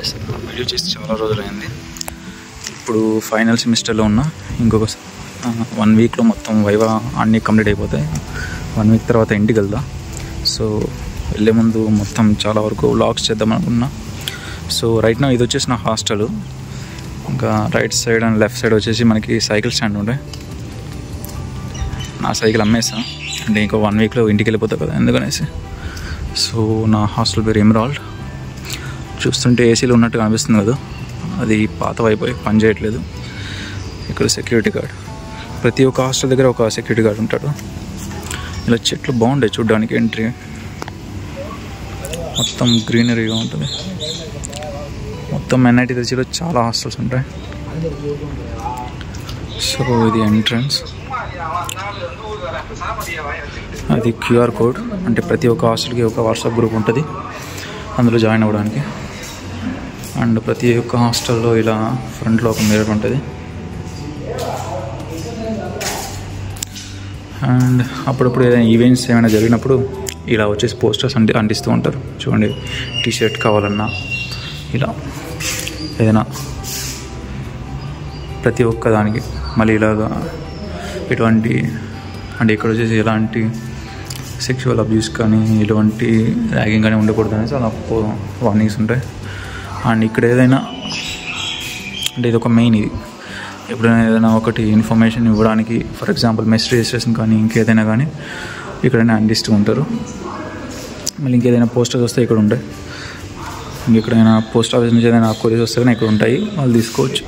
Guys, video చేసి చాలా రోజులైంది. ఇప్పుడు ఫైనల్ సెమిస్టర్లో ఉన్నా. ఇంకొక 1 వీక్లో మొత్తం వైవా అన్నీ కంప్లీట్ అయిపోతాయి. 1 వీక్ తర్వాత ఇంటికి వెళ్దా. సో వెళ్ళే ముందు మొత్తం చాలా వరకు వ్లాగ్స్ చేద్దాం అనుకున్నా. సో రైట్ నా ఇది వచ్చేసి నా హాస్టల్. ఇంకా right side and left side వచ్చేసి మనకి సైకిల్ స్టాండ్ ఉండే. నా సైకిల్ అమ్మేసా అంటే ఇంకో 1 వీక్లో ఇంటికి వెళ్ళిపోతా కదా ఎందుకనేసి. సో నా హాస్టల్ పేరు ఎమరాల్డ్. చూస్తుంటే ఏసీలో ఉన్నట్టు కనిపిస్తుంది కదా, అది పాత అయిపోయి పని చేయట్లేదు. ఇక్కడ సెక్యూరిటీ గార్డ్, ప్రతి ఒక్క హాస్టల్ దగ్గర ఒక సెక్యూరిటీ గార్డ్ ఉంటాడు. ఇలా చెట్లు బాగుంటాయి చూడ్డానికి. ఎంట్రీ మొత్తం గ్రీనరీగా ఉంటుంది. మొత్తం NIT తిరుచిలో చాలా హాస్టల్స్ ఉంటాయి. సో ఇది ఎంట్రన్స్. అది QR కోడ్, అంటే ప్రతి ఒక్క హాస్టల్కి ఒక వాట్సాప్ గ్రూప్ ఉంటుంది, అందులో జాయిన్ అవ్వడానికి. అండ్ ప్రతి ఒక్క హాస్టల్లో ఇలా ఫ్రంట్లో ఒక మిర్రర్ ఉంటుంది. అండ్ అప్పుడప్పుడు ఏదైనా ఈవెంట్స్ ఏమైనా జరిగినప్పుడు ఇలా వచ్చేసి పోస్టర్స్ అంటిస్తూ ఉంటారు. చూడండి, టీషర్ట్ కావాలన్నా ఇలా ఏదైనా ప్రతి ఒక్క దానికి. మళ్ళీ ఇలాగా ఇటువంటి అంటే ఇక్కడ వచ్చేసి ఎలాంటి సెక్షువల్ అబ్యూస్ కానీ ఇటువంటి ర్యాగింగ్ కానీ ఉండకూడదు అనేసి అలా వార్నింగ్స్ ఉంటాయి. అండ్ ఇక్కడ ఏదైనా అంటే ఇది ఒక మెయిన్, ఇది ఎప్పుడైనా ఏదైనా ఒకటి ఇన్ఫర్మేషన్ ఇవ్వడానికి, ఫర్ ఎగ్జాంపుల్ మెస్ రిజిస్ట్రేషన్ కానీ ఇంకేదైనా కానీ ఇక్కడైనా అందిస్తూ ఉంటారు. మళ్ళీ ఇంకేదైనా పోస్టర్స్ వస్తే ఇక్కడ ఉంటాయి. ఇంకెక్కడైనా పోస్ట్ ఆఫీస్ నుంచి ఏదైనా కొరియర్స్ వస్తే కానీ ఇక్కడ ఉంటాయి, వాళ్ళు తీసుకోవచ్చు.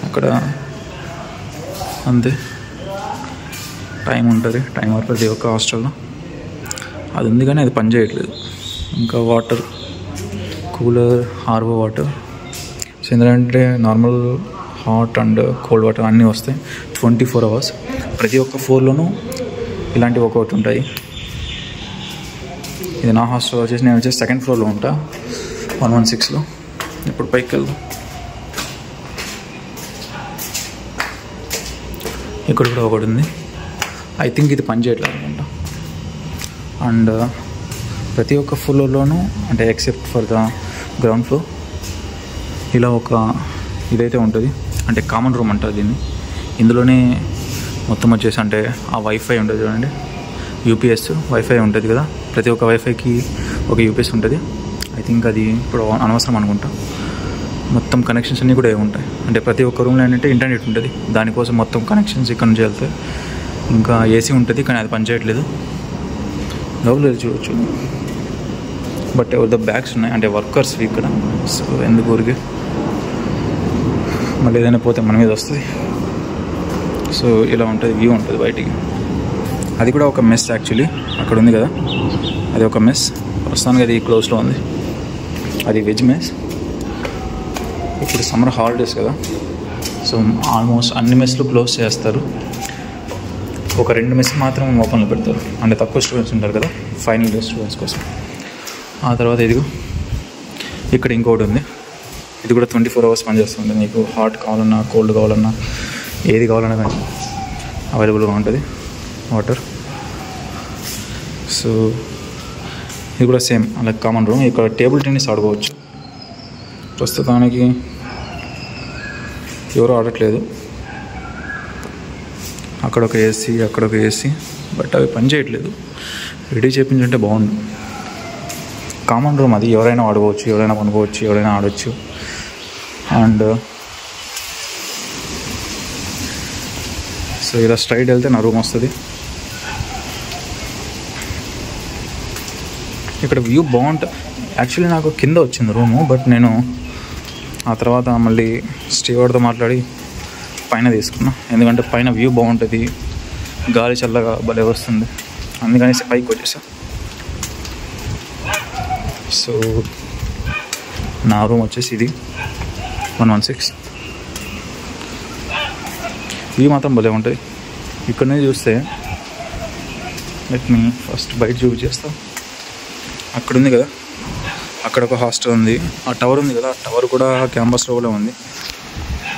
అక్కడ అంతే టైం ఉంటుంది, టైమర్ ప్రతి ఒక్క హాస్టల్లో అది ఉంది, కానీ అది పనిచేయట్లేదు. ఇంకా water cooler, RO water. So ఎందుకంటే normal hot and cold water అన్నీ వస్తాయి 24 hours. ప్రతి ఒక్క ఫ్లోర్లోనూ ఇలాంటివి ఒక్కొక్కటి ఉంటాయి. ఇది నా హాస్టల్ వచ్చేసి, నేను వచ్చేసి 2nd ఫ్లోర్లో ఉంటా, 116లో. ఇప్పుడు పైకి వెళ్దాం. ఇక్కడ కూడా ఒకటి ఉంది. ఐ థింక్ ఇది పని చేయట్లేదు అనుకుంటా. అండ్ ప్రతి ఒక్క ఫ్లోర్లోనూ అంటే except for the ground floor ఇలా ఒక ఇదైతే ఉంటుంది, అంటే కామన్ రూమ్ అంటారు దీన్ని. ఇందులోనే మొత్తం వచ్చేసి అంటే ఆ వైఫై ఉంటుంది చూడండి, UPS వైఫై ఉంటుంది కదా. ప్రతి ఒక్క వైఫైకి ఒక UPS ఉంటుంది. ఐ థింక్ అది ఇప్పుడు అనవసరం అనుకుంటా. మొత్తం కనెక్షన్స్ అన్నీ కూడా ఉంటాయి. అంటే ప్రతి ఒక్క రూమ్లో ఏంటంటే ఇంటర్నెట్ ఉంటుంది, దానికోసం మొత్తం కనెక్షన్స్ ఇక్కడ నుంచి వెళ్తాయి. ఇంకా AC ఉంటుంది, కానీ అది పనిచేయట్లేదు. లోపల చూడవచ్చు. బట్ ఎవరిదో బ్యాగ్స్ ఉన్నాయి, అంటే వర్కర్స్ ఇక్కడ. సో ఎందుకు ఊరికే మళ్ళీ ఏదైనా పోతే మన మీద వస్తుంది. సో ఇలా ఉంటుంది, వ్యూ ఉంటుంది బయటికి. అది కూడా ఒక మెస్ యాక్చువల్లీ, అక్కడ ఉంది కదా, అది ఒక మెస్. ప్రస్తుతానికి అది క్లోజ్లో ఉంది, అది వెజ్ మెస్. ఇప్పుడు సమ్మర్ హాలిడేస్ కదా, సో ఆల్మోస్ట్ అన్ని మెస్లు క్లోజ్ చేస్తారు. ఒక 2 మెస్ మాత్రం ఓపెన్లో పెడతారు, అంటే తక్కువ స్టూడెంట్స్ ఉంటారు కదా, ఫైనల్ ఇయర్ స్టూడెంట్స్ కోసం. ఆ తర్వాత ఇదిగో ఇక్కడ ఇంకోటి ఉంది. ఇది కూడా 24 hours పనిచేస్తుంది. నీకు హాట్ కావాలన్నా, కోల్డ్ కావాలన్నా, ఏది కావాలన్నా కానీ అవైలబుల్గా ఉంటుంది వాటర్. సో ఇది కూడా సేమ్ అలా కామన్ రూమ్. ఇక్కడ టేబుల్ టెన్నిస్ ఆడుకోవచ్చు. ప్రస్తుతానికి ఎవరు ఆడట్లేదు. అక్కడ ఒక AC, అక్కడ ఒక AC, బట్ అవి పని చేయట్లేదు. రెడీ చేయించుంటే బాగుండు. కామన్ రూమ్ అది, ఎవరైనా ఆడుకోవచ్చు, ఎవరైనా కొనుక్కోవచ్చు, ఎవరైనా ఆడవచ్చు. అండ్ సో ఇలా స్ట్రైట్ వెళ్తే నా రూమ్ వస్తుంది. ఇక్కడ వ్యూ బాగుంటుంది. యాక్చువల్లీ నాకు కింద వచ్చింది రూము, బట్ నేను ఆ తర్వాత మళ్ళీ స్టీవార్డ్తో మాట్లాడి పైన తీసుకున్నా. ఎందుకంటే పైన వ్యూ బాగుంటుంది, గాలి చల్లగా భలే వస్తుంది, అందుకనేసి పైకి వచ్చేసా. సో నా రూమ్ వచ్చేసి ఇది 116. వ్యూ మాత్రం భలే ఉంటుంది. ఇక్కడ నుంచి చూస్తే, లెట్ మీ ఫస్ట్ బయట చూపించేస్తా. అక్కడ ఉంది కదా, అక్కడ ఒక హాస్టల్ ఉంది. ఆ టవర్ ఉంది కదా, ఆ టవర్ కూడా క్యాంపస్లో కూడా ఉంది.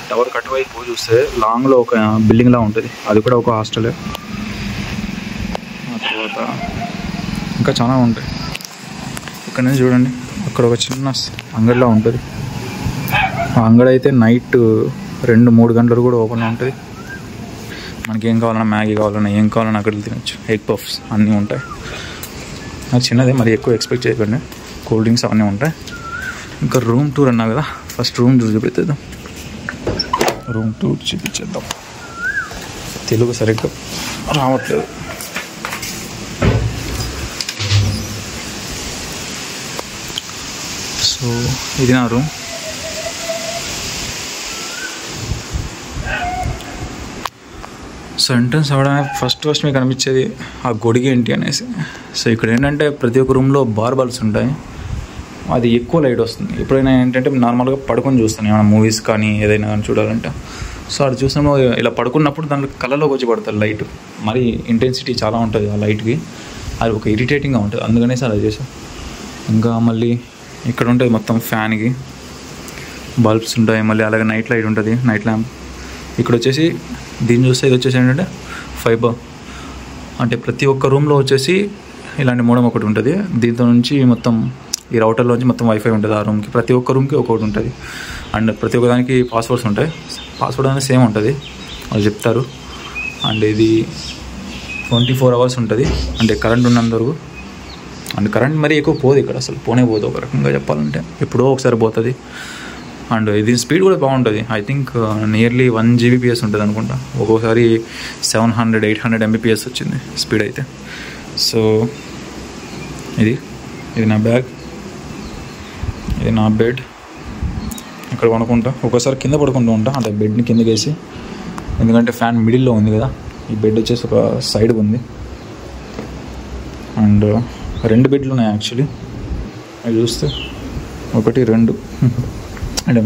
టవర్ కటువైపు చూస్తే లాంగ్లో ఒక బిల్డింగ్లా ఉంటుంది, అది కూడా ఒక హాస్టలే. ఆ తర్వాత ఇంకా చాలా ఉంటాయి. ఇక్కడ నుంచి చూడండి అక్కడ ఒక చిన్న అంగడిలో ఉంటుంది. ఆ అంగడి అయితే నైట్ 2-3 గంటలు కూడా ఓపెన్లో ఉంటుంది. మనకి ఏం కావాలన్నా, మ్యాగీ కావాలన్నా, ఏం కావాలన్నా అక్కడ తినచ్చు. ఎగ్ పఫ్స్ అన్నీ ఉంటాయి. అది చిన్నదే, మరి ఎక్కువ ఎక్స్పెక్ట్ చేయకండి. కూల్ డ్రింక్స్ అవన్నీ ఉంటాయి. ఇంకా రూమ్ టూర్ అన్నా కదా, ఫస్ట్ రూమ్ టూర్ చూపిద్దాం. రూమ్ టూర్ చూపించేద్దాం. తెలుగు సరిగ్గా రావట్లేదు. సో ఇది నా రూమ్. సో ఎంట్రన్స్ అవ్వడానికి ఫస్ట్ మీకు అనిపించేది ఆ గొడుగు ఏంటి అనేసి. సో ఇక్కడ ఏంటంటే ప్రతి ఒక్క రూమ్లో బార్ బల్బ్స్ ఉంటాయి. అది ఎక్కువ లైట్ వస్తుంది. ఎప్పుడైనా ఏంటంటే నార్మల్గా పడుకొని చూస్తాను ఏమైనా మూవీస్ కానీ ఏదైనా కానీ చూడాలంటే. సో అది చూసినప్పుడు ఇలా పడుకున్నప్పుడు దాంట్లో కళ్ళలోకి వచ్చి పడుతుంది లైట్. మరి ఇంటెన్సిటీ చాలా ఉంటుంది ఆ లైట్కి. అది ఒక ఇరిటేటింగ్గా ఉంటుంది, అందుకనేసి అలా చేసాం. ఇంకా మళ్ళీ ఇక్కడ ఉంటుంది మొత్తం ఫ్యాన్కి బల్బ్స్ ఉంటాయి. మళ్ళీ అలాగే నైట్ లైట్ ఉంటుంది, నైట్ ల్యాంప్. ఇక్కడ వచ్చేసి దీన్ని చూస్తే ఇది వచ్చేసి ఏంటంటే ఫైబర్. అంటే ప్రతి ఒక్క రూమ్లో వచ్చేసి ఇలాంటి మోడమ్ ఒకటి ఉంటుంది. దీంతో నుంచి మొత్తం ఈ రౌటర్లోంచి మొత్తం వైఫై ఉంటుంది ఆ రూమ్కి. ప్రతి ఒక్క రూమ్కి ఒకటి ఉంటుంది. అండ్ ప్రతి ఒక్క దానికి పాస్వర్డ్స్ ఉంటాయి. పాస్వర్డ్ అనేది సేమ్ ఉంటుంది, వాళ్ళు చెప్తారు. అండ్ ఇది 24 hours ఉంటుంది. అంటే కరెంట్ ఉన్నంత వరకు. అండ్ కరెంట్ మరీ ఎక్కువ పోదు ఇక్కడ, అసలు పోనే పోదు ఒక రకంగా చెప్పాలంటే. ఎప్పుడో ఒకసారి పోతుంది. అండ్ దీని స్పీడ్ కూడా బాగుంటుంది. ఐ థింక్ నియర్లీ 1 Gbps ఉంటుంది అనుకుంటా. ఒక్కొక్కసారి 700-800 Mbps వచ్చింది స్పీడ్ అయితే. సో ఇది నా బ్యాగ్, ఇది నా బెడ్. ఇక్కడ పడుకుంటా, ఒక్కోసారి కింద పడుకుంటూ ఉంటా, అంటే బెడ్ని కిందకి వేసి. ఎందుకంటే ఫ్యాన్ మిడిల్లో ఉంది కదా, ఈ బెడ్ వచ్చేసి ఒక సైడ్కి ఉంది. అండ్ 2 బెడ్లు ఉన్నాయి యాక్చువల్లీ. అవి చూస్తే 1, 2 అంటే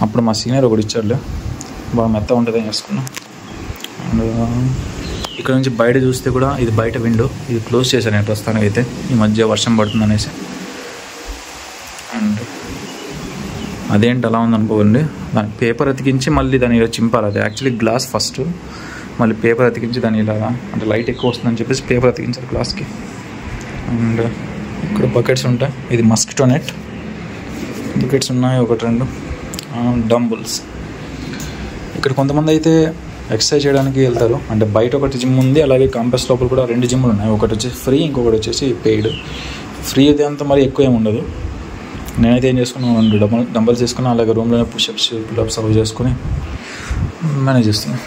అప్పుడు మా సీనియర్ ఒకటి ఇచ్చారులే, బాగా మెత్త ఉంటుందని వేసుకున్నాం. అండ్ ఇక్కడ నుంచి బయట చూస్తే కూడా ఇది బయట విండో, ఇది క్లోజ్ చేశాను నేను ప్రస్తుతానికి అయితే, ఈ మధ్య వర్షం పడుతుంది అనేసి. అండ్ అదేంటి అలా ఉందనుకోండి, దాని పేపర్ అతికించి మళ్ళీ దాన్ని ఇలా చింపాలి. అది యాక్చువల్లీ గ్లాస్ ఫస్ట్, మళ్ళీ పేపర్ అతికించి దాన్ని ఇలాగా, అంటే లైట్ ఎక్కువ వస్తుందని చెప్పేసి పేపర్ అతికించాలి గ్లాస్కి. అండ్ ఇక్కడ బకెట్స్ ఉంటాయి. ఇది మస్కిటో నెట్ బకెట్స్ ఉన్నాయి, 1-2 డంబుల్స్. ఇక్కడ కొంతమంది అయితే ఎక్సర్సైజ్ చేయడానికి వెళ్తారు. అంటే బయట ఒకటి జిమ్ ఉంది, అలాగే క్యాంపస్ లోపల కూడా 2 జిమ్లు ఉన్నాయి. ఒకటి వచ్చేసి ఫ్రీ, ఇంకొకటి వచ్చేసి పెయిడ్. ఫ్రీ అయితే అంత మరి ఎక్కువ ఏమి ఉండదు. నేనైతే ఏం చేసుకున్నాను, 2 డంబల్స్ చేసుకుని అలాగే రూమ్లోనే పుషప్స్ పుల్అప్స్ అవి చేసుకుని మేనేజ్ చేస్తున్నాను.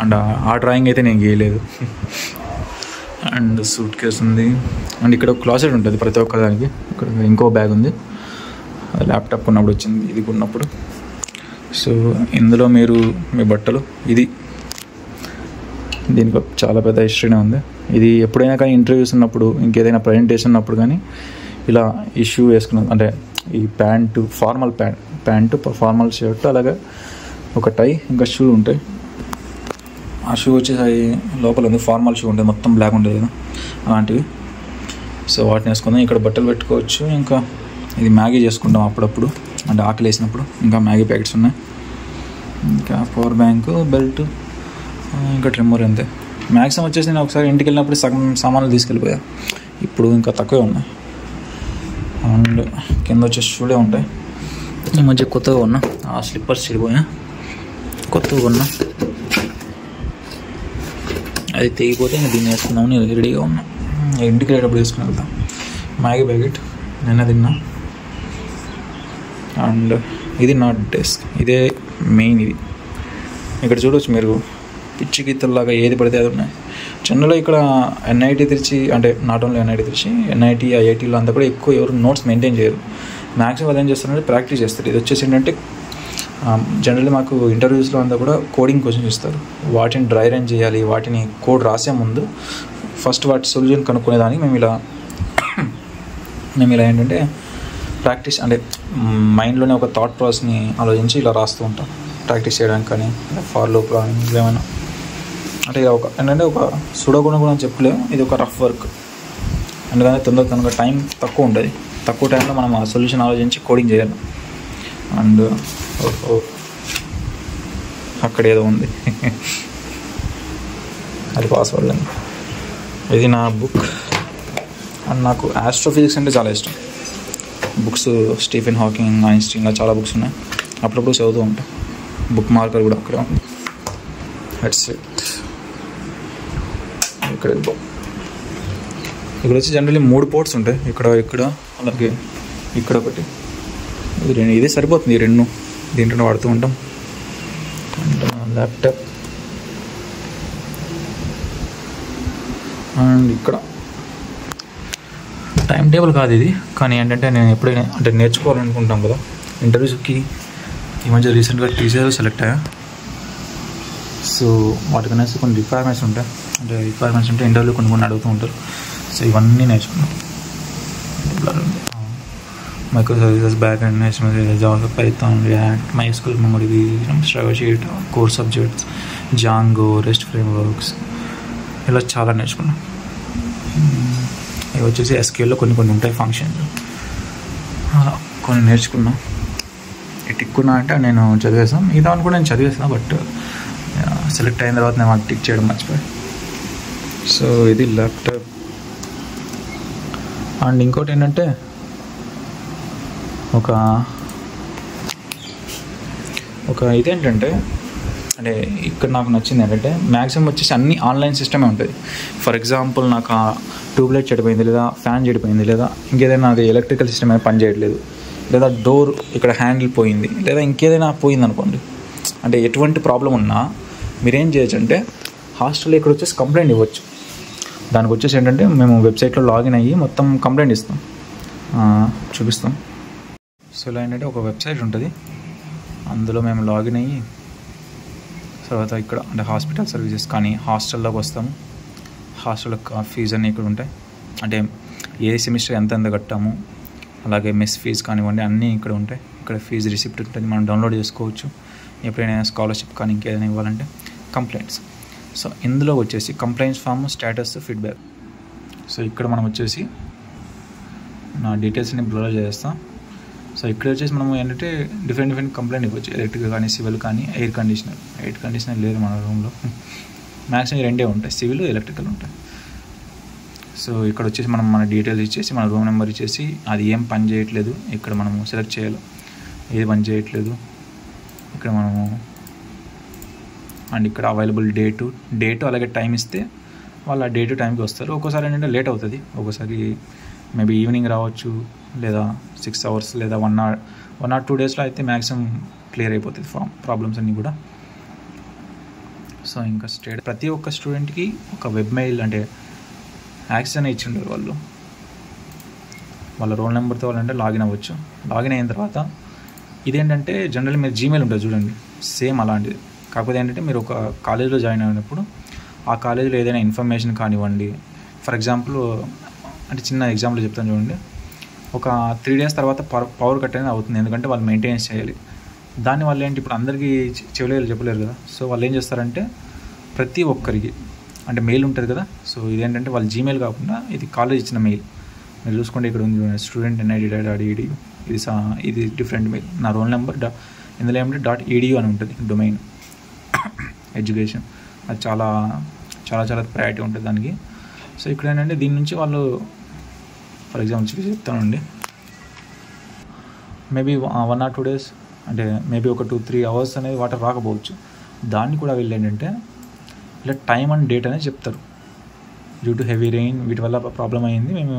అండ్ ఆ డ్రాయింగ్ అయితే నేను గీయలేదు. అండ్ సూట్ కేస్ ఉంది. అండ్ ఇక్కడ ఒక క్లాసెట్ ఉంటుంది ప్రతి ఒక్కదానికి. ఇక్కడ ఇంకో బ్యాగ్ ఉంది, ల్యాప్టాప్ కొన్నప్పుడు వచ్చింది, ఇది కొన్నప్పుడు. సో ఇందులో మీరు మీ బట్టలు, దీనికి చాలా పెద్ద హిస్టరీనే ఉంది. ఇది ఎప్పుడైనా కానీ ఇంటర్వ్యూస్ ఉన్నప్పుడు, ఇంకేదైనా ప్రజెంటేషన్ ఉన్నప్పుడు కానీ ఇలా ఈ షూ వేసుకున్నాను. అంటే ఈ pant, formal pant, formal shirt, అలాగే ఒక టై, ఇంకా షూ ఉంటాయి. ఆ షూ వచ్చేసి లోపల ఉంది, ఫార్మల్ షూ ఉంటుంది, మొత్తం బ్లాక్ ఉంటుంది కదా అలాంటివి. సో వాటిని వేసుకుందాం. ఇక్కడ బట్టలు పెట్టుకోవచ్చు. ఇంకా ఇది మ్యాగీ చేసుకుంటాం అప్పుడప్పుడు, అంటే ఆకలి వేసినప్పుడు. ఇంకా మ్యాగీ ప్యాకెట్స్ ఉన్నాయి. ఇంకా పవర్ బ్యాంకు, బెల్ట్, ఇంకా ట్రిమ్మర్. అంతే. మ్యాక్సిమం వచ్చేసి నేను ఒకసారి ఇంటికి వెళ్ళినప్పుడు సగం సామాన్లు తీసుకెళ్ళిపోయా. ఇప్పుడు ఇంకా తక్కువే ఉన్నాయి. అండ్ కింద వచ్చేసి షూలే ఉంటాయి. ఈ మధ్య కొత్తగా ఉన్నా ఆ స్లిప్పర్స్ చెడిపోయా, కొత్తగా ఉన్నా. అది తెగిపోతే ఇంకా దీన్ని వేసుకుందామని రెడీగా ఉన్నా. ఇంటికి వెళ్ళేటప్పుడు వేసుకుని వెళ్తాం. మ్యాగీ ప్యాకెట్ నిన్న తిన్నా. అండ్ ఇది నా డెస్క్, ఇదే మెయిన్. ఇది ఇక్కడ చూడవచ్చు మీరు, పిచ్చి గీతల్లాగా ఏది పడితే అది ఉన్నాయి. జనరల్గా ఇక్కడ NIT తిరిచి, అంటే నాట్ ఓన్లీ NIT తిరిచి, NIT IITలో అంతా కూడా ఎక్కువ ఎవరు నోట్స్ మెయింటైన్ చేయరు. మ్యాక్సిమం వాళ్ళు ఏం చేస్తారంటే ప్రాక్టీస్ చేస్తారు. ఇది వచ్చేసి ఏంటంటే జనరల్లీ మాకు ఇంటర్వ్యూస్లో అంతా కూడా కోడింగ్ క్వశ్చన్స్ ఇస్తారు. వాటిని డ్రై రన్ చేయాలి. వాటిని కోడ్ రాసే ముందు ఫస్ట్ వాటి సొల్యూషన్ కనుక్కునేదానికి మేము ఇలా ఏంటంటే ప్రాక్టీస్, అంటే మైండ్లోనే ఒక థాట్ ప్రాసెస్ని ఆలోచించి ఇలా రాస్తూ ఉంటాం ప్రాక్టీస్ చేయడానికి. కానీ ఫార్ లూప్ కానీ ఏమైనా, అంటే ఇలా ఏంటంటే ఒక సుడోగుణ కూడా చెప్పలేము. ఇది ఒక రఫ్ వర్క్, అందుకని తొందరగా టైం తక్కువ ఉంటుంది. తక్కువ టైంలో మనం ఆ సొల్యూషన్ ఆలోచించి కోడింగ్ చేయాలి. అండ్ అక్కడ ఏదో ఉంది, అది పాస్వర్డ్ అండి. ఇది నా బుక్. అండ్ నాకు ఆస్ట్రోఫిజిక్స్ అంటే చాలా ఇష్టం. బుక్స్ స్టీఫెన్ హాకింగ్, ఐన్స్టీన్, ఇంకా చాలా బుక్స్ ఉన్నాయి. అప్పుడప్పుడు చదువుతూ ఉంటాం. బుక్ మార్కర్ కూడా అక్కడ ఉంది. That's it. ఇక్కడ వచ్చి జనరల్లీ 3 పోర్ట్స్ ఉంటాయి. ఇక్కడ అలాగే ఇక్కడ ఒకటి. ఇదే సరిపోతుంది. ఈ 2 దీంట్లో వాడుతూ ఉంటాం. అండ్ ల్యాప్టాప్ అండ్ ఇక్కడ టైం టేబుల్ కాదు ఇది, కానీ ఏంటంటే నేను ఎప్పుడైనా అంటే నేర్చుకోవాలనుకుంటాం కదా, ఇంటర్వ్యూస్కి ఈ మధ్య రీసెంట్గా టీచర్ సెలెక్ట్ అయ్యా. సో వాటికనేసి కొన్ని రిక్వైర్మెంట్స్ ఉంటాయి. అంటే రిక్వైర్మెంట్స్ ఉంటే ఇంటర్వ్యూలో కొన్ని అడుగుతూ ఉంటారు. సో ఇవన్నీ నేర్చుకున్నాం. Micro services, back and HTML, Java, Python, react, MySQL, MongoDB, structured core subjects, Django, rest frameworks, ఇలా చాలా నేర్చుకున్నాం. ఇవి వచ్చేసి SQLలో కొన్ని ఉంటాయి ఫంక్షన్స్, కొన్ని నేర్చుకున్నాం. టిక్కున్నా అంటే నేను చదివేసాను. మిగతా కూడా నేను చదివేసాను, బట్ సెలెక్ట్ అయిన తర్వాత నేను టిక్ చేయడం మర్చిపోయాను. సో ఇది ల్యాప్టాప్. అండ్ ఇంకోటి ఏంటంటే ఒక ఇదేంటంటే అంటే ఇక్కడ నాకు నచ్చింది ఏంటంటే మ్యాక్సిమం వచ్చేసి అన్ని ఆన్లైన్ సిస్టమే ఉంటుంది. ఫర్ ఎగ్జాంపుల్ నాకు ఆ ట్యూబ్లైట్ చెడిపోయింది, లేదా ఫ్యాన్ చెడిపోయింది, లేదా ఇంకేదైనా అది ఎలక్ట్రికల్ సిస్టమ్ అయినా పని చేయట్లేదు, లేదా డోర్ ఇక్కడ హ్యాండిల్ పోయింది, లేదా ఇంకేదైనా పోయింది అనుకోండి. అంటే ఎటువంటి ప్రాబ్లం ఉన్నా మీరేం చేయొచ్చు అంటే హాస్టల్లో ఇక్కడ వచ్చేసి కంప్లైంట్ ఇవ్వచ్చు. దానికి వచ్చేసి ఏంటంటే మేము వెబ్సైట్లో లాగిన్ అయ్యి మొత్తం కంప్లైంట్ ఇస్తాం, చూపిస్తాం. సో ఇలా ఏంటంటే ఒక వెబ్సైట్ ఉంటుంది, అందులో మేము లాగిన్ అయ్యి తర్వాత ఇక్కడ అంటే హాస్పిటల్ సర్వీసెస్ కానీ హాస్టల్లోకి వస్తాము. హాస్టల్లో ఫీజు అన్నీ ఇక్కడ ఉంటాయి. అంటే ఏ సెమిస్టర్ ఎంత కట్టాము, అలాగే మెస్ ఫీజు కానివ్వండి అన్నీ ఇక్కడ ఉంటాయి. ఇక్కడ ఫీజు రిసిప్ట్ ఉంటుంది, మనం డౌన్లోడ్ చేసుకోవచ్చు. ఎప్పుడైనా స్కాలర్షిప్ కానీ ఇంకేదైనా ఇవ్వాలంటే కంప్లైంట్స్. సో ఇందులో వచ్చేసి complaints form, status, feedback. So ఇక్కడ మనం వచ్చేసి నా డీటెయిల్స్ని బ్లర్ చేస్తాం. సో ఇక్కడ వచ్చేసి మనం ఏంటంటే డిఫరెంట్ కంప్లైంట్ ఇవ్వచ్చు. ఎలక్ట్రిక్ కానీ, సివిల్ కానీ, ఎయిర్ కండిషనర్ లేదు మన రూమ్లో. మ్యాక్సిమం 2 ఉంటాయి, సివిల్, ఎలక్ట్రికల్ ఉంటాయి. సో ఇక్కడ వచ్చేసి మనం మన డీటెయిల్స్ ఇచ్చేసి మన రూమ్ నెంబర్ ఇచ్చేసి అది ఏం పని చేయట్లేదు ఇక్కడ మనము సెలెక్ట్ చేయాలి, ఏది పని చేయట్లేదు ఇక్కడ మనము. అండ్ ఇక్కడ అవైలబుల్ డేటు అలాగే టైం ఇస్తే వాళ్ళు ఆ డేటు టైంకి వస్తారు. ఒక్కోసారి ఏంటంటే లేట్ అవుతుంది, ఒక్కోసారి మేబీ ఈవినింగ్ రావచ్చు, లేదా 6 hours, లేదా 1 or 2 daysలో అయితే మ్యాక్సిమం క్లియర్ అయిపోతుంది ప్రాబ్లమ్స్ అన్నీ కూడా. సో ఇంకా ప్రతి ఒక్క స్టూడెంట్కి ఒక వెబ్ మెయిల్ అంటే యాక్సెస్ అనేది ఇచ్చిండారు వాళ్ళు. వాళ్ళ రోల్ నెంబర్తో వాళ్ళంటే లాగిన్ అవ్వచ్చు. లాగిన్ అయిన తర్వాత ఇదేంటంటే జనరల్లీ మీరు జీమెయిల్ ఉంటుంది చూడండి, సేమ్ అలాంటిది. కాకపోతే ఏంటంటే మీరు ఒక కాలేజీలో జాయిన్ అయినప్పుడు ఆ కాలేజీలో ఏదైనా ఇన్ఫర్మేషన్ కానివ్వండి, ఫర్ ఎగ్జాంపుల్ అంటే చిన్న ఎగ్జాంపుల్ చెప్తాను చూడండి. ఒక 3 days తర్వాత పవర్ కట్ అనేది అవుతుంది, ఎందుకంటే వాళ్ళు మెయింటెనెన్స్ చేయాలి. దాన్ని వాళ్ళు ఏంటి ఇప్పుడు అందరికీ చెప్పలేరు కదా. సో వాళ్ళు ఏం చేస్తారంటే ప్రతి ఒక్కరికి అంటే మెయిల్ ఉంటుంది కదా. సో ఇదేంటంటే వాళ్ళ జీమెయిల్ కాకుండా ఇది కాలేజ్ ఇచ్చిన మెయిల్. మీరు చూసుకుంటే ఇక్కడ ఉంది స్టూడెంట్ NID.edu, ఇది డిఫరెంట్ మెయిల్. నా రోల్ నెంబర్ ఇందులో ఏమంటే .edu అని ఉంటుంది డొమైన్ ఎడ్యుకేషన్. అది చాలా ప్రయారిటీ ఉంటుంది దానికి. సో ఇక్కడ ఏంటంటే దీని నుంచి వాళ్ళు ఫర్ ఎగ్జాంపుల్ చెప్తానండి, మేబీ 1 or 2 days అంటే మేబీ ఒక 2-3 hours అనేది వాటర్ రాకపోవచ్చు. దాన్ని కూడా వీళ్ళు ఏంటంటే ఇలా టైం అండ్ డేట్ అనేది చెప్తారు. డ్యూ టు హెవీ రెయిన్ వీటి వల్ల ప్రాబ్లం అయింది, మేము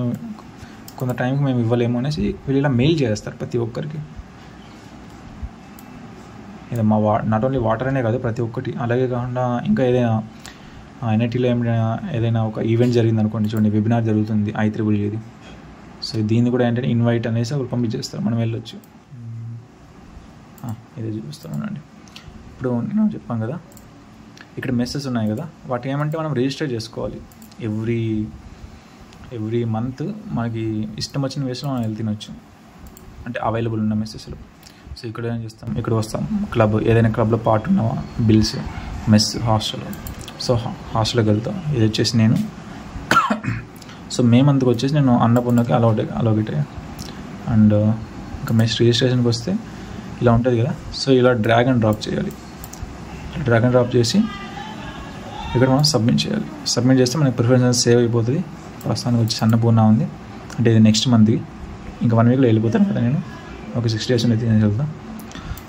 కొంత టైంకి మేము ఇవ్వలేము అనేసి వీళ్ళు ఇలా మెయిల్ చేస్తారు ప్రతి ఒక్కరికి. ఇది నాట్ ఓన్లీ వాటర్ అనే కాదు ప్రతి ఒక్కటి. అలాగే కాకుండా ఇంకా ఏదైనా NITలో ఏదైనా ఒక ఈవెంట్ జరిగింది అనుకోండి, చూడండి వెబినార్ జరుగుతుంది IEEEది. సో దీన్ని కూడా ఏంటంటే ఇన్వైట్ అనేసి వాళ్ళు పంపించేస్తారు, మనం వెళ్ళొచ్చు. ఇదే చూపిస్తానండి. ఇప్పుడు నేను చెప్పాను కదా ఇక్కడ మెస్సెస్ ఉన్నాయి కదా, వాటి ఏమంటే మనం రిజిస్టర్ చేసుకోవాలి. ఎవ్రీ మంత్ మనకి ఇష్టం వచ్చిన వేస్లో మనం తినొచ్చు, అంటే అవైలబుల్ ఉన్న మెస్సెస్లో. సో ఇక్కడ ఏం చేస్తాం, ఇక్కడ వస్తాం ఏదైనా క్లబ్లో పార్ట్ ఉన్నావా, బిల్స్, మెస్, హాస్టల్. సో హాస్టల్కి వెళ్తాం. ఇది వచ్చేసి నేను సో మేమందుకు వచ్చేసి నేను అన్నపూర్ణకి అలౌట్ అయ్యా. అండ్ ఇంకా మెస్ రిజిస్ట్రేషన్కి వస్తే ఇలా ఉంటుంది కదా. సో ఇలా డ్రాగ్ అండ్ డ్రాప్ చేయాలి. డ్రాగ్ అండ్ డ్రాప్ చేసి ఇక్కడ మనం సబ్మిట్ చేయాలి. సబ్మిట్ చేస్తే మనకి ప్రిఫరెన్స్ సేవ్ అయిపోతుంది. ప్రస్తుతానికి వచ్చి అన్నపూర్ణ ఉంది, అంటే ఇది నెక్స్ట్ మంత్కి. ఇంకా 1 వీక్లో వెళ్ళిపోతాను కదా నేను, ఒక 6 days అయితే నేను వెళ్తాను.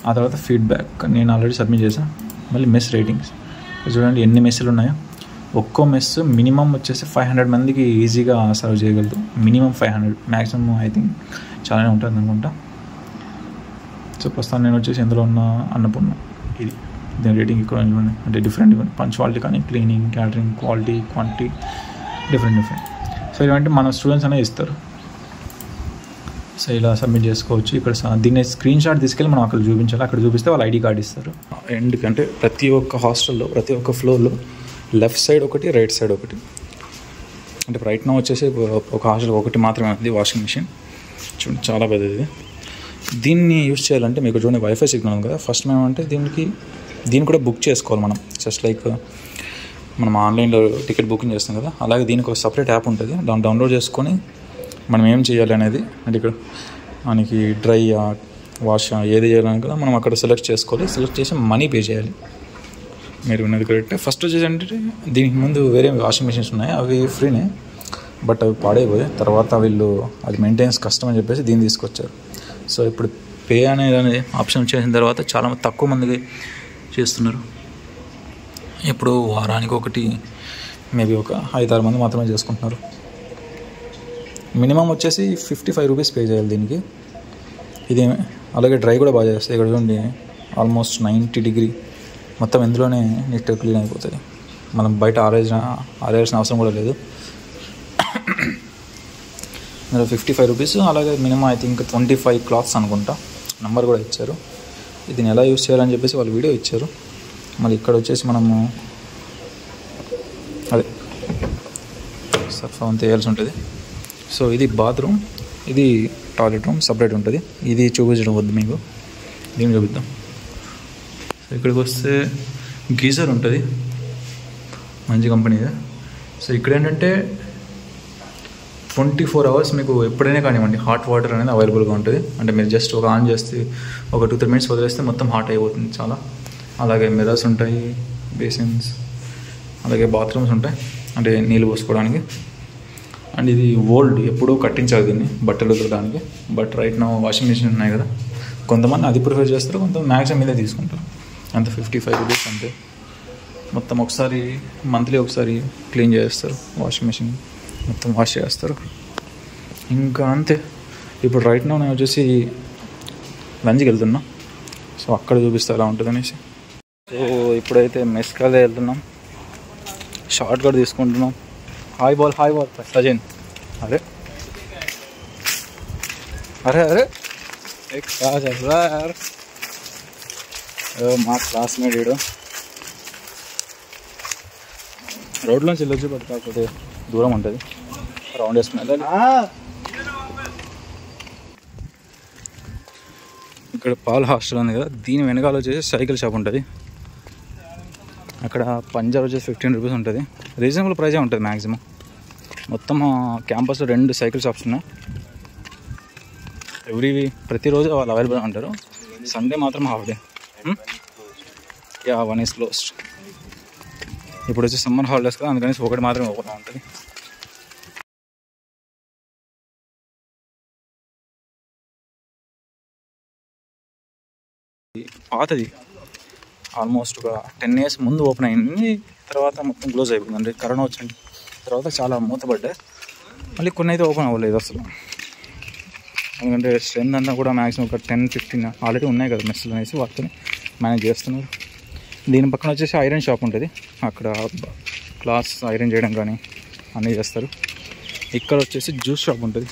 ఆ తర్వాత ఫీడ్బ్యాక్ నేను ఆల్రెడీ సబ్మిట్ చేశాను. మళ్ళీ మెస్ రేటింగ్స్ చూడండి ఎన్ని మెస్సులు ఉన్నాయో. ఒక్కో మెస్ మినిమం వచ్చేసి 500 మందికి ఈజీగా సర్వ్ చేయగలదు. మినిమం 500, మ్యాక్సిమం ఐ థింక్ చాలానే ఉంటుంది అనుకుంటా. సో ప్రస్తుతం నేను వచ్చేసి ఎందులో ఉన్న అన్నపూర్ణ. ఇది దీని రేటింగ్ ఇక్కడ చూడండి, అంటే డిఫరెంట్ పంచువాలిటీ కానీ, cleaning, catering, quality, quantity different. So ఇలాంటి మన స్టూడెంట్స్ అనేది ఇస్తారు. సో ఇలా సబ్మిట్ చేసుకోవచ్చు. ఇక్కడ దీన్ని స్క్రీన్ షాట్ తీసుకెళ్ళి మనం అక్కడ చూపించాలి. అక్కడ చూపిస్తే వాళ్ళు ఐడి కార్డు ఇస్తారు. ఎందుకంటే ప్రతి ఒక్క హాస్టల్లో, ప్రతి ఒక్క ఫ్లోర్లో లెఫ్ట్ సైడ్ ఒకటి, రైట్ సైడ్ ఒకటి. అంటే రైట్ నా వచ్చేసి ఒక హాస్టల్ ఒకటి మాత్రమే ఉంది వాషింగ్ మిషన్. చూడండి చాలా పెద్దది. దీన్ని యూజ్ చేయాలంటే మీకు చూడండి వైఫై సిగ్నల్ ఉంది కదా. ఫస్ట్ మేమంటే దీన్ని కూడా బుక్ చేసుకోవాలి మనం. జస్ట్ లైక్ మనం ఆన్లైన్లో టికెట్ బుకింగ్ చేస్తాం కదా, అలాగే దీనికి ఒక సపరేట్ యాప్ ఉంటుంది. దాన్ని డౌన్లోడ్ చేసుకొని మనం ఏం చేయాలి అనేది, అంటే ఇక్కడ మనకి డ్రై వాష్ ఏది చేయాలని కూడా మనం అక్కడ సెలెక్ట్ చేసుకోవాలి. సెలెక్ట్ చేసి మనీ పే చేయాలి. మీరు ఉన్నది కరెక్ట్. ఫస్ట్ వచ్చేసి అంటే దీనికి ముందు వేరే వాషింగ్ మిషన్స్ ఉన్నాయి, అవి ఫ్రీనే, బట్ అవి పాడైపోయాయి. తర్వాత వీళ్ళు అది మెయింటెనెన్స్ కష్టం అని చెప్పేసి దీన్ని తీసుకొచ్చారు. సో ఇప్పుడు పే అనేది ఆప్షన్ చేసిన తర్వాత చాలా తక్కువ మందికి చేస్తున్నారు. ఇప్పుడు వారానికి ఒకటి, మేబీ ఒక 5-6 మంది మాత్రమే చేసుకుంటున్నారు. మినిమం వచ్చేసి 55 రూపీస్ పే చేయాలి దీనికి. ఇది అలాగే డ్రై కూడా బాగా చేస్తాయి. ఇక్కడ చూడండి ఆల్మోస్ట్ 90 డిగ్రీ మొత్తం ఇందులోనే నీట్గా క్లీన్ అయిపోతుంది. మనం బయట ఆరేయాల్సిన అవసరం కూడా లేదు. ఇందులో 55 రూపీస్. అలాగే మినిమం ఐ థింక్ 25 క్లాత్స్ అనుకుంటా, నెంబర్ కూడా ఇచ్చారు. దీన్ని ఎలా యూస్ చేయాలని చెప్పేసి వాళ్ళు వీడియో ఇచ్చారు. మళ్ళీ ఇక్కడ వచ్చేసి మనము అదే సర్ఫ్ అంతా వేయాల్సి ఉంటుంది. సో ఇది బాత్రూమ్, ఇది టాయిలెట్ రూమ్ సపరేట్ ఉంటుంది. ఇది చూపించడం వద్దు మీకు, దీన్ని చూపిద్దాం. సో ఇక్కడికి వస్తే గీజర్ ఉంటుంది, మంచి కంపెనీదే. సో ఇక్కడ ఏంటంటే 24 hours మీకు ఎప్పుడైనా కానివ్వండి హాట్ వాటర్ అనేది అవైలబుల్గా ఉంటుంది. అంటే మీరు జస్ట్ ఒక ఆన్ చేస్తే ఒక 2-3 minutes వదిలేస్తే మొత్తం హాట్ అయిపోతుంది చాలా. అలాగే మిర్రర్స్ ఉంటాయి, బేసిన్స్, అలాగే బాత్రూమ్స్ ఉంటాయి అంటే నీళ్ళు పోసుకోవడానికి. అండ్ ఇది ఓల్డ్, ఎప్పుడూ కట్టించాలి దీన్ని బట్టలు ఉతకడానికి. బట్ రైట్ నా వాషింగ్ మిషన్ ఉన్నాయి కదా, కొంతమంది అది ప్రిఫర్ చేస్తారు, కొంతమంది మ్యాక్సిమం ఇదే తీసుకుంటారు. అంత 55 రూపీస్ అంతే. మొత్తం ఒకసారి మంత్లీ ఒకసారి క్లీన్ చేస్తారు వాషింగ్ మిషన్, మొత్తం వాష్ చేస్తారు. ఇంకా అంతే. ఇప్పుడు రైట్ నా నేను వచ్చేసి లంచ్కి వెళ్తున్నా. సో అక్కడ చూపిస్తే ఎలా ఉంటుంది అనేసి. సో ఇప్పుడైతే మెస్కాలే వెళ్తున్నాం, షార్ట్ కట్ తీసుకుంటున్నాం. Hi ball Sajin. అరే అరే అరే మా క్లాస్మేట్ వీడు రోడ్లోంచి వెళ్ళొచ్చు, బట్ కాకపోతే దూరం ఉంటుంది, రౌండ్ వేసుకుని వెళ్ళాలి. ఇక్కడ పాల్ హాస్టల్ ఉంది కదా, దీని వెనకాల వచ్చేసి సైకిల్ షాప్ ఉంటుంది. అక్కడ పంజాబ్ వచ్చేసి 15 రూపీస్ ఉంటుంది. రీజనబుల్ ప్రైజే ఉంటుంది మ్యాక్సిమం. మొత్తం క్యాంపస్లో 2 సైకిల్ షాప్స్ ఉన్నాయి. ప్రతిరోజు వాళ్ళు అవైలబుల్ ఉంటారు. సండే మాత్రం half day. Yeah, 1 is closed. ఇప్పుడు వచ్చి సమ్మర్ హాలిడేస్ కదా, అందుకని ఒకటి మాత్రమే ఓపెన్ ఉంటుంది. పాతది, ఆల్మోస్ట్ ఒక 10 years ముందు ఓపెన్ అయింది. తర్వాత మొత్తం క్లోజ్ అయిపోయింది. అంటే కరోనా వచ్చింది తర్వాత చాలా మూతపడ్డాయి. మళ్ళీ కొన్ని అయితే ఓపెన్ అవ్వలేదు అసలు. ఎందుకంటే స్ట్రెంత్ అంతా కూడా మ్యాక్సిమం ఒక 10-15 ఆల్రెడీ ఉన్నాయి కదా మెస్సులు అనేసి వాటిని మేనేజ్ చేస్తున్నారు. దీని పక్కన వచ్చేసి ఐరన్ షాప్ ఉంటుంది. అక్కడ క్లాస్ ఐరన్ చేయడం కానీ అన్నీ చేస్తారు. ఇక్కడ వచ్చేసి జ్యూస్ షాప్ ఉంటుంది.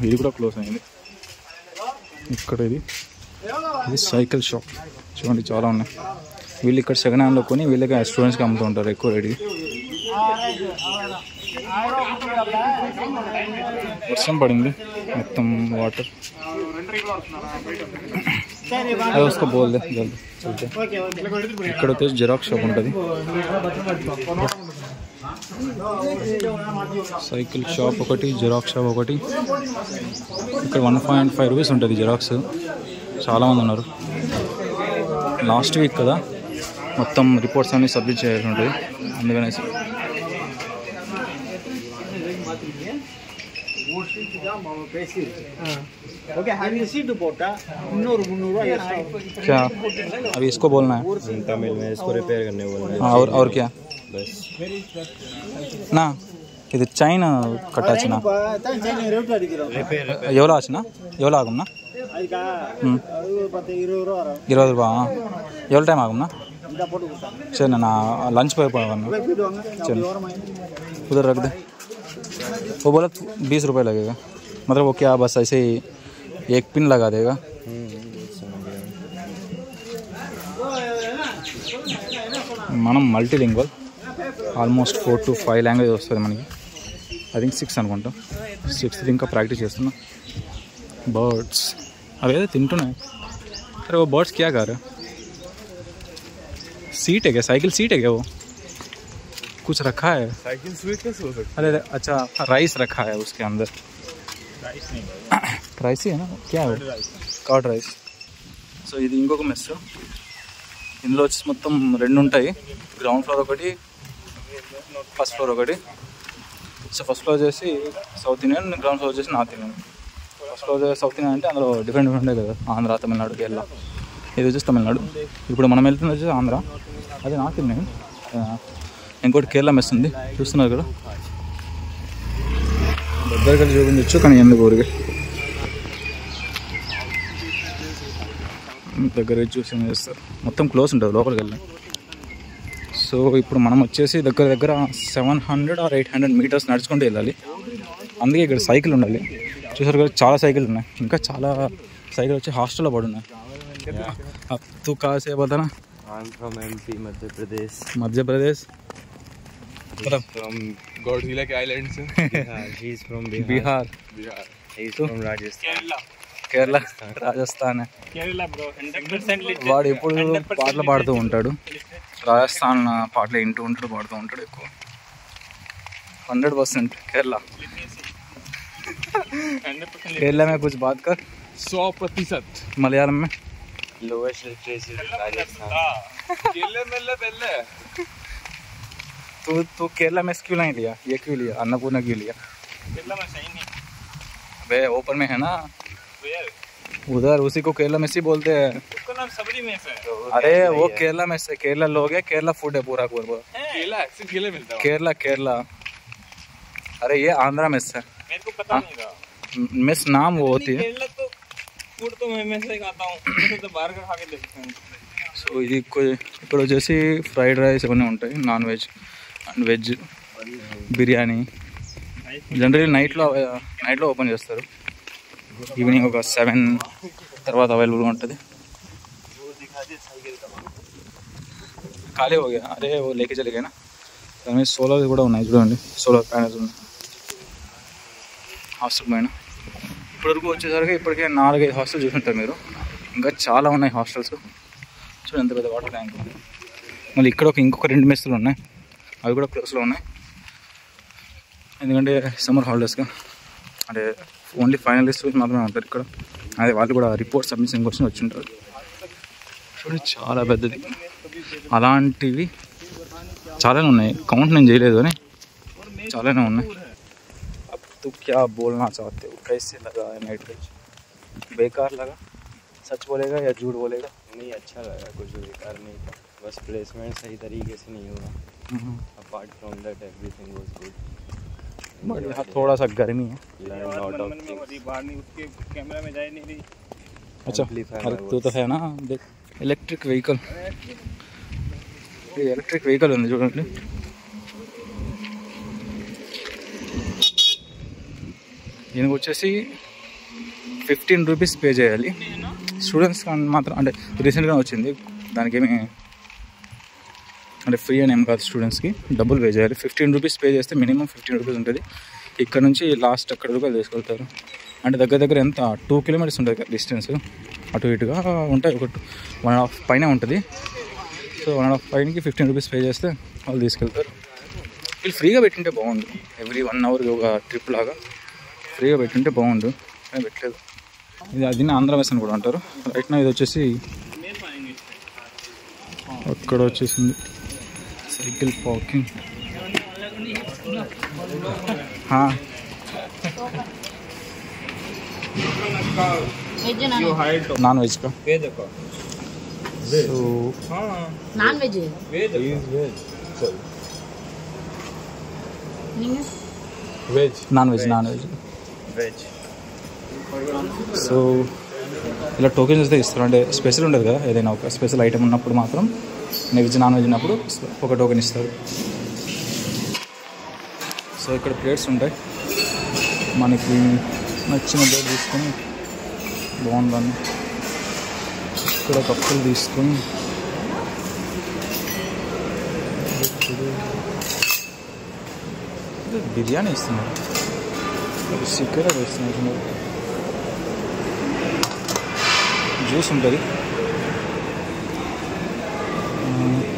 ఇది కూడా క్లోజ్ అయింది. ఇక్కడ ఇది సైకిల్ షాప్ చూడండి, చాలా ఉన్నాయి. వీళ్ళు ఇక్కడ సెకండ్ హ్యాండ్లో కొని వీళ్ళకి స్టూడెంట్స్కి అమ్ముతూ ఉంటారు ఎక్కువ రేటుకి. వర్షం పడింది, మొత్తం వాటర్. అది వస్తే బోల్దే జల్దీ చల్తే. ఇక్కడ వచ్చేసి జిరాక్స్ షాప్ ఉంటుంది. సైకిల్ షాప్ ఒకటి, జిరాక్స్ షాప్ ఒకటి. ఇక్కడ 1.5 రూపీస్ ఉంటుంది జిరాక్స్. చాలామంది ఉన్నారు. లాస్ట్ వీక్ కదా, మొత్తం రిపోర్ట్స్ అన్నీ సబ్మిట్ చేయాల్సి ఉంటుంది. అందుకనేసి क्या अभी इसको बोलना है? तमिल में इसको रिपेयर करने बोलना है। और क्या बस ना ఇది చైన్ కట్టచ్చున ఎవరో ఆచునా ఎవరో ఆగున్నా 20 రూపా ఎవరి टाइम आगुना चल ना लंच पे चल उधर रख दे। वो बोला 20 रुपये लगेगा, मतलब वो क्या बस ऐसे ही एक पिन लगा देगा। మనం మల్టీలింగ్వల్ ఆల్మోస్ట్ 4 to 5 లాంగ్వేజ్ వస్తుంది మనకి. ఐ థింక్ 6 అనుకుంటా. 6th ఇంకా ప్రాక్టీస్ చేస్తున్నా. బర్డ్స్ అవేదో తింటున్నాయి. अरे वो बर्ड्स क्या कर रहे? सीट है क्या? साइकिल सीट है क्या? वो कुछ रखा है साइकिल स्वीट कैसे हो सकता? अरे अच्छा राइस रखा है उसके अंदर. राइस नहीं राइस ही है ना, क्या है? Curd rice. సో ఇది ఇంకొక మెస్. ఇందులో వచ్చి మొత్తం 2 ఉంటాయి. గ్రౌండ్ ఫ్లోర్ ఒకటి, ఫస్ట్ ఫ్లోర్ ఒకటి. సో ఫస్ట్ ఫ్లోర్ వచ్చేసి సౌత్ ఇండియన్, గ్రౌండ్ ఫ్లోర్ వచ్చేసి north Indian. First floor south Indian అంటే అందులో డిఫరెంట్ ఉంటాయి కదా, ఆంధ్ర, తమిళనాడు, కేరళ. ఇది వచ్చేసి తమిళనాడు. ఇప్పుడు మనం వెళ్తుంది వచ్చేసి ఆంధ్ర, అది నార్త్ ఇండియన్. ఇంకోటి కేరళ మెస్ ఉంది, చూస్తున్నారు కదా. దగ్గరికి చూపించచ్చు కానీ ఎందుకు ఊరికి దగ్గర చూసి చేస్తారు. మొత్తం క్లోజ్ ఉంటుంది లోపలికి వెళ్ళి. సో ఇప్పుడు మనం వచ్చేసి దగ్గర 700 or 800 మీటర్స్ నడుచుకుంటూ వెళ్ళాలి. అందుకే ఇక్కడ సైకిల్ ఉండాలి. చూసారు కదా, చాలా సైకిల్ ఉన్నాయి. ఇంకా చాలా సైకిల్ వచ్చి హాస్టల్లో పడున్నాయి. अब तू कहाँ से बता ना? I'm from MP, Madhya Pradesh. Madhya Pradesh मतलब From Godhila के island से. He is from Bihar. He is from Rajasthan. Kerala, Rajasthan. వాడు ఎప్పుడు పాటలు పాడుతూ ఉంటాడు. రాజస్థాన్ పాటలు వింటూ ఉంటాడు, పాడుతూ ఉంటాడు ఎక్కువ. 100% కేరళ. केरला में कुछ बात कर. 100% मलयालम में. Lowest literature Rajasthan. केरला में पहले तू केरला में क्यों नहीं लिया? ये क्यों लिया? अन्नपूर्णा क्यों लिया? केरला में सही नहीं. वे ओपन में है ना उधर, उसी को केरला में से बोलते हैं. उसका नाम सबरी मेस है. अरे वो केरला में से, केरला लोग है, केरला फूड है पूरा पूरा. केला सिर्फ केले मिलता है. केरला. अरे ये आंध्रा मेस है. मेरे को पता नहीं था. मेस नाम वो होती है. केरला तो फूड तो मैं से खाता हूँ, तो बाहर का खा के देखते हैं. సో ఇది ఇక్కడ వచ్చేసి ఫ్రైడ్ రైస్ ఇవన్నీ ఉంటాయి, non veg and veg, biryani. Generally నైట్లో ఓపెన్ చేస్తారు. ఈవినింగ్ ఒక 7 తర్వాత అవైలబుల్గా ఉంటుంది. ఖాళీ हो गया. అరే वो लेके चले गए ना. దాని మీద సోలార్ కూడా ఉన్నాయి చూడండి, సోలార్ ప్యానల్స్ ఉన్నాయి హాస్టల్ పైన. ఇప్పటివరకు వచ్చేసరికి ఇప్పటికే 4-5 హాస్టల్ చూసుంటారు మీరు. ఇంకా చాలా ఉన్నాయి హాస్టల్స్. చూడండి ఎంత పెద్ద వాటర్ ట్యాంక్ ఉంది. మళ్ళీ ఇక్కడ ఇంకొక 2 మెస్సులు ఉన్నాయి, అవి కూడా క్లోజ్లో ఉన్నాయి. ఎందుకంటే సమ్మర్ హాలిడేస్గా, అంటే ఓన్లీ ఫైనలిస్ట్ మాత్రమే ఉంటారు ఇక్కడ. అదే వాళ్ళు కూడా రిపోర్ట్ సబ్మిషన్ కోసం వచ్చి ఉంటారు. చూడండి చాలా పెద్దది. అలాంటివి చాలానే ఉన్నాయి, కౌంట్ నేను చేయలేదు అని చాలానే ఉన్నాయి. अब तू क्या बोलना चाहते हो? कैसे लगा नाइट वेज? बेकार लगा? सच बोलेगा या झूठ बोलेगा? नहीं, अच्छा लगा, कुछ बेकार नहीं था. बस प्लेसमेंट सही तरीके से नहीं हुआ. Apart from that everything was good. But यहाँ थोड़ा सा गर्मी है. Learn lot of things. बाहर नहीं, उसके कैमरा में जाए नहीं रही. अच्छा, अरे तू तो है ना, देख इलेक्ट्रिक व्हीकल. ये इलेक्ट्रिक व्हीकल ఉంది చూడండి. దీనికి వచ్చేసి 15 రూపీస్ పే చేయాలి స్టూడెంట్స్ మాత్రం. అంటే రీసెంట్గా వచ్చింది, దానికి ఏమి అంటే ఫ్రీ అని ఏం కాదు. స్టూడెంట్స్కి డబ్బులు పే చేయాలి. 15 రూపీస్ పే చేస్తే మినిమం 15 రూపీస్ ఉంటుంది. ఇక్కడ నుంచి లాస్ట్ అక్కడ వరకు తీసుకెళ్తారు. అంటే దగ్గర ఎంత 2 కిలోమీటర్స్ ఉంటుంది డిస్టెన్స్. అటు ఇటుగా ఉంటాయి, ఒక 1.5 పైన ఉంటుంది. సో 1.5 పైనకి 15 రూపీస్ పే చేస్తే వాళ్ళు తీసుకెళ్తారు. వీళ్ళు ఫ్రీగా పెట్టింటే బాగుండు. ఎవ్రీ 1 అవర్ ఒక ట్రిప్ లాగా ఫ్రీగా పెట్టింటే బాగుండు, కానీ పెట్టలేదు. ఇది దీన్ని ఆంధ్ర మెస్ అని కూడా అంటారు. రైట్ నా ఇది వచ్చేసి అక్కడ వచ్చేసింది సైకిల్ పార్కింగ్. वेज यो हाइट నాన్ వెజ్ కా वेज का సో हाँ नॉन वेज है वेज इज वेज नहीं veg non veg veg so ఇలా టోకెన్స్ అయితే ఇస్తారు. అంటే స్పెషల్ ఉండదు కదా, ఏదైనా ఒక స్పెషల్ ఐటమ్ ఉన్నప్పుడు మాత్రం వెజ్ నాన్ వెజ్ ఉన్నప్పుడు ఒక టోకెన్ ఇస్తారు. సో ఇక్కడ ప్లేట్స్ ఉంటాయి, మనకి నచ్చిన ప్లేట్ తీసుకొని బాగుందని ఇక్కడ కప్పులు తీసుకొని బిర్యానీ ఇస్తున్నారు, చికెన్ అది ఇస్తున్నారు, జ్యూస్ ఉంటుంది.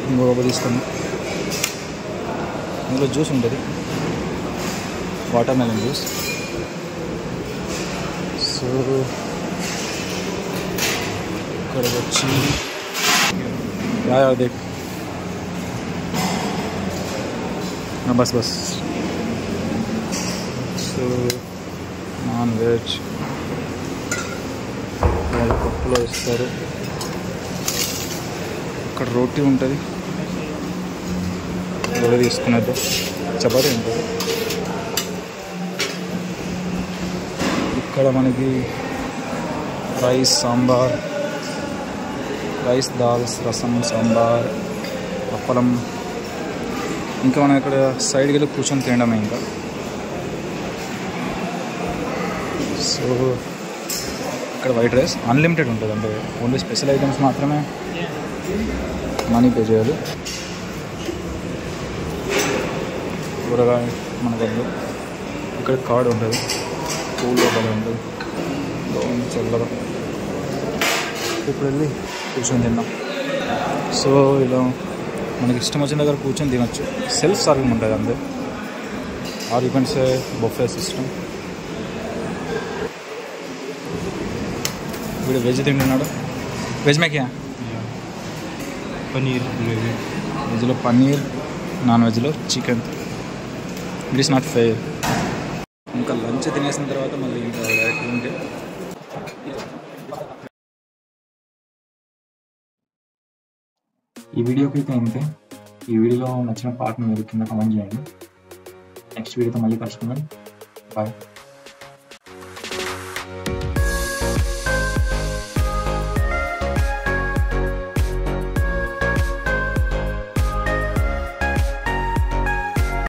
ఇంకొక తీసుకున్నాం, ఇందులో జ్యూస్ ఉంటుంది, వాటర్ మెలన్ జ్యూస్. సో ఇక్కడ వచ్చి అదే bus bus. So non veg వాళ్ళ కప్పులో ఇస్తారు. ఇక్కడ రోటీ ఉంటుంది, రోటీ తీసుకునేది, చపాతీ ఉంటుంది. ఇక్కడ మనకి రైస్, సాంబార్, రైస్, దాల్స్, రసం, సాంబార్, అప్పలం. ఇంకా మనం ఇక్కడ సైడ్కి వెళ్ళి కూర్చొని తినడమే ఇంకా. సో ఇక్కడ వైట్ రైస్ అన్లిమిటెడ్ ఉంటుంది, అంటే ఓన్లీ స్పెషల్ ఐటమ్స్ మాత్రమే మనీ పే చేయాలి. కూరగాయ మన వద్దు. ఇక్కడ కార్డ్ ఉంటుంది, పూల్ లోపల ఉంటుంది, చల్లగా. ఇప్పుడు వెళ్ళి కూర్చొని తిన్నాం. సో ఇలా మనకి ఇష్టం వచ్చిన దగ్గర కూర్చొని తినచ్చు. సెల్ఫ్ సర్వింగ్ ఉంటుంది అంతే, or you can say buffet system. వీడు వెజ్ తింటున్నాడు. వెజ్ మే క్యా? पनीर ग्रेवी, వెజ్లో పన్నీర్, నాన్ వెజ్లో chicken. It is not fair. ఇంకా లంచ్ తినేసిన తర్వాత మళ్ళీ ఇంకా డైరెక్ట్ ఉంటే ఈ వీడియోకి అయితే ఇంతే. ఈ వీడియోలో నచ్చిన పార్ట్ని మీరు కింద కామెంట్ చేయండి. నెక్స్ట్ వీడియోతో మళ్ళీ కలుసుకుందాం. బాయ్.